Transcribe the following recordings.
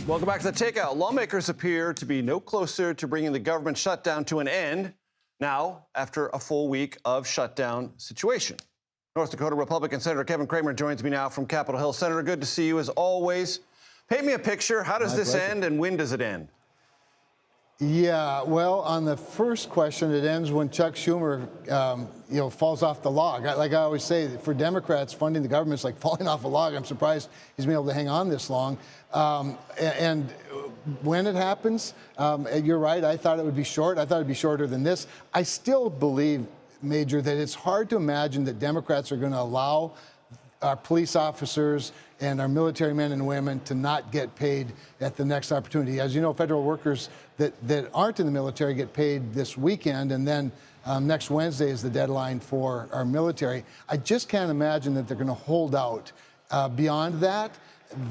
Welcome back to the Takeout. Lawmakers appear to be no closer to bringing the government shutdown to an end now after a full week of shutdown situation. North Dakota Republican Senator Kevin Cramer joins me now from Capitol Hill. Senator, good to see you as always. Paint me a picture. How does this end and when does it end? Yeah, well, on the first question, it ends when Chuck Schumer, falls off the log. Like I always say, for Democrats, funding the government is like falling off a log. I'm surprised he's been able to hang on this long. And when it happens, you're right. I thought it would be short. I thought it'd be shorter than this. I still believe, Major, that it's hard to imagine that Democrats are going to allow our police officers and our military men and women to not get paid at the next opportunity. As you know, federal workers that aren't in the military get paid this weekend, and then next Wednesday is the deadline for our military. I just can't imagine that they're going to hold out beyond that.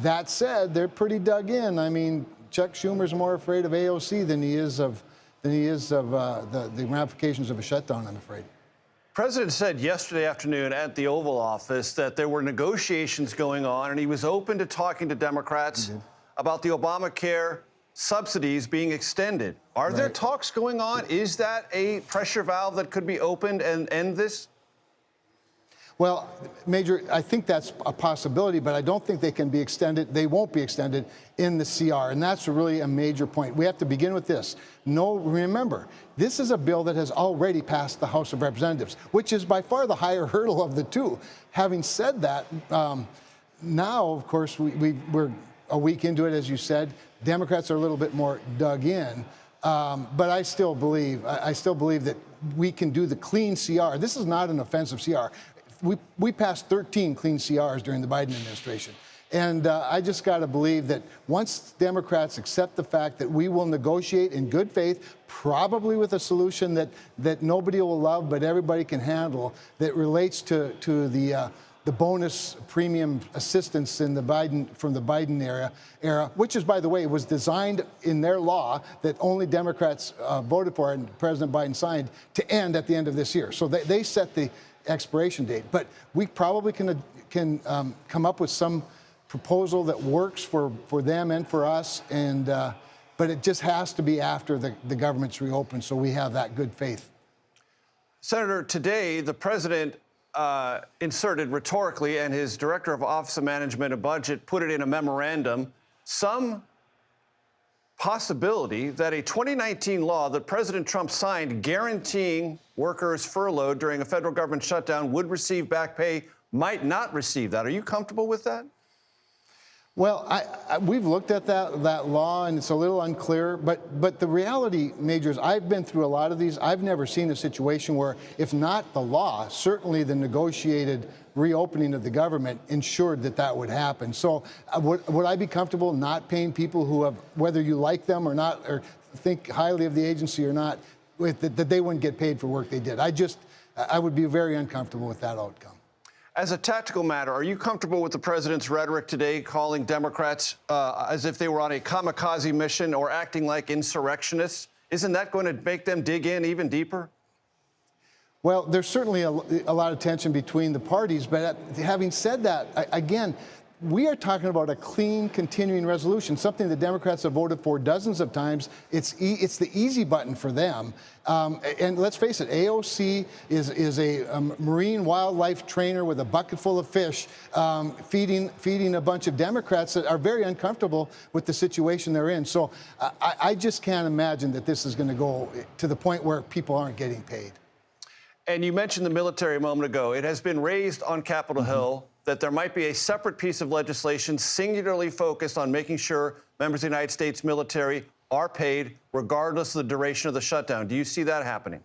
That said, they're pretty dug in. I mean, Chuck Schumer's more afraid of AOC than he is of the ramifications of a shutdown, I'm afraid. The president said yesterday afternoon at the Oval Office that there were negotiations going on and he was open to talking to Democrats about the Obamacare subsidies being extended. Are there talks going on? Is that a pressure valve that could be opened and end this? Well, Major, I think that's a possibility, but I don't think they can be extended. They won't be extended in the CR, and that's really a major point. We have to begin with this. Remember, this is a bill that has already passed the House of Representatives, which is by far the higher hurdle of the two. Having said that, now, of course, we're a week into it, as you said. Democrats are a little bit more dug in, but I still believe that we can do the clean CR. This is not an offensive CR. We passed 13 clean CRs during the Biden administration. And I just got to believe that once Democrats accept the fact that we will negotiate in good faith, probably with a solution that nobody will love but everybody can handle, that relates to the bonus premium assistance in the from the Biden era, which is, by the way, was designed in their law that only Democrats voted for and President Biden signed to end at the end of this year. So they set the expiration date, but we probably can come up with some proposal that works for them and for us, and but it just has to be after the government's reopened, so we have that good faith. Senator, today the president inserted rhetorically, and his director of Office of Management and Budget put it in a memorandum, some possibility that a 2019 law that President Trump signed guaranteeing workers furloughed during a federal government shutdown would receive back pay might not receive that. Are you comfortable with that? Well, we've looked at that law, and it's a little unclear. But the reality, Major, is I've been through a lot of these. I've never seen a situation where, if not the law, certainly the negotiated reopening of the government ensured that would happen. So would I be comfortable not paying people who have, whether you like them or not, or think highly of the agency or not, that they wouldn't get paid for work they did? I would be very uncomfortable with that outcome. As a tactical matter, are you comfortable with the president's rhetoric today, calling Democrats as if they were on a kamikaze mission or acting like insurrectionists? Isn't that going to make them dig in even deeper? Well, there's certainly a lot of tension between the parties, but having said that, again, we are talking about a clean continuing resolution, something the Democrats have voted for dozens of times. It's the easy button for them. And let's face it, AOC is a marine wildlife trainer with a bucket full of fish, feeding a bunch of Democrats that are very uncomfortable with the situation they're in. So I just can't imagine that this is going to go to the point where people aren't getting paid. And you mentioned the military a moment ago. It has been raised on Capitol Hill that there might be a separate piece of legislation singularly focused on making sure members of the United States military are paid regardless of the duration of the shutdown. Do you see that happening?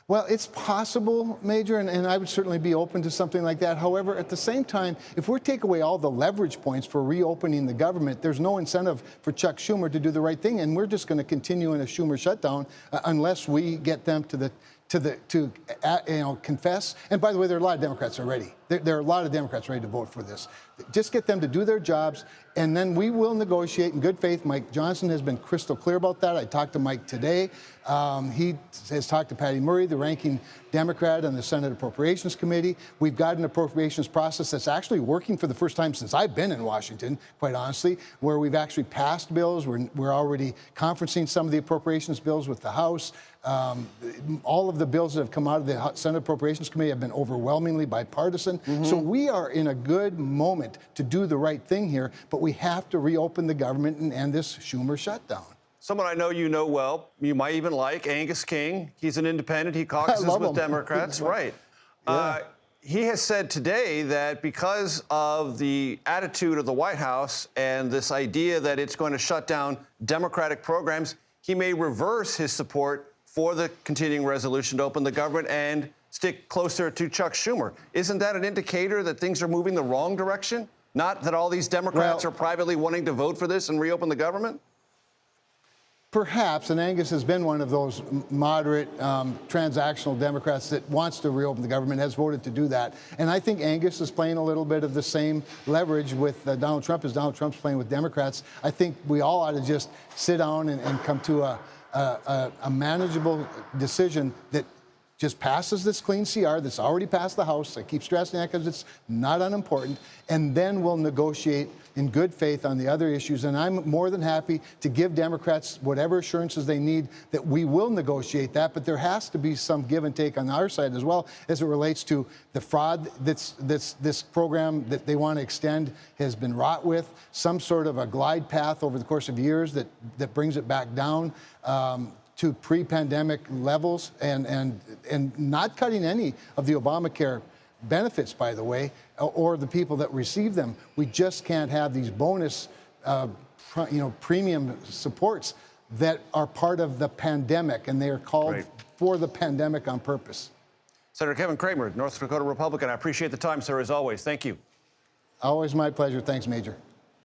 Well, it's possible, Major, and I would certainly be open to something like that. However, at the same time, if we take away all the leverage points for reopening the government, there's no incentive for Chuck Schumer to do the right thing, and we're just going to continue in a Schumer shutdown unless we get them to confess. And by the way, there are a lot of Democrats already. There are a lot of Democrats ready to vote for this. Just get them to do their jobs, and then we will negotiate in good faith. Mike Johnson has been crystal clear about that. I talked to Mike today. He has talked to Patty Murray, the ranking Democrat on the Senate Appropriations Committee. We've got an appropriations process that's actually working for the first time since I've been in Washington, quite honestly, where we've actually passed bills. We're already conferencing some of the appropriations bills with the House. All of the bills that have come out of the Senate Appropriations Committee have been overwhelmingly bipartisan. So we are in a good moment to do the right thing here, but we have to reopen the government and end this Schumer shutdown. Someone I know you know well, you might even like, Angus King. He's an independent. He caucuses with Democrats. Right. Yeah. He has said today that because of the attitude of the White House and this idea that it's going to shut down Democratic programs, he may reverse his support for the continuing resolution to open the government and stick closer to Chuck Schumer. Isn't that an indicator that things are moving the wrong direction? Not that all these Democrats are privately wanting to vote for this and reopen the government? Perhaps, and Angus has been one of those moderate, transactional Democrats that wants to reopen the government, has voted to do that. And I think Angus is playing a little bit of the same leverage with Donald Trump as Donald Trump's playing with Democrats. I think we all ought to just sit down and come to a manageable decision that just passes this clean CR that's already passed the House. I keep stressing that because it's not unimportant. And then we'll negotiate in good faith on the other issues. And I'm more than happy to give Democrats whatever assurances they need that we will negotiate that. But there has to be some give and take on our side as well as it relates to the fraud that's this program that they want to extend has been wrought with, some sort of a glide path over the course of years that brings it back down to pre-pandemic levels, and not cutting any of the Obamacare benefits, by the way, or the people that receive them. We just can't have these bonus, premium supports that are part of the pandemic, and they are called for the pandemic on purpose. Senator Kevin Cramer, North Dakota Republican. I appreciate the time, sir, as always. Thank you. Always my pleasure. Thanks, Major.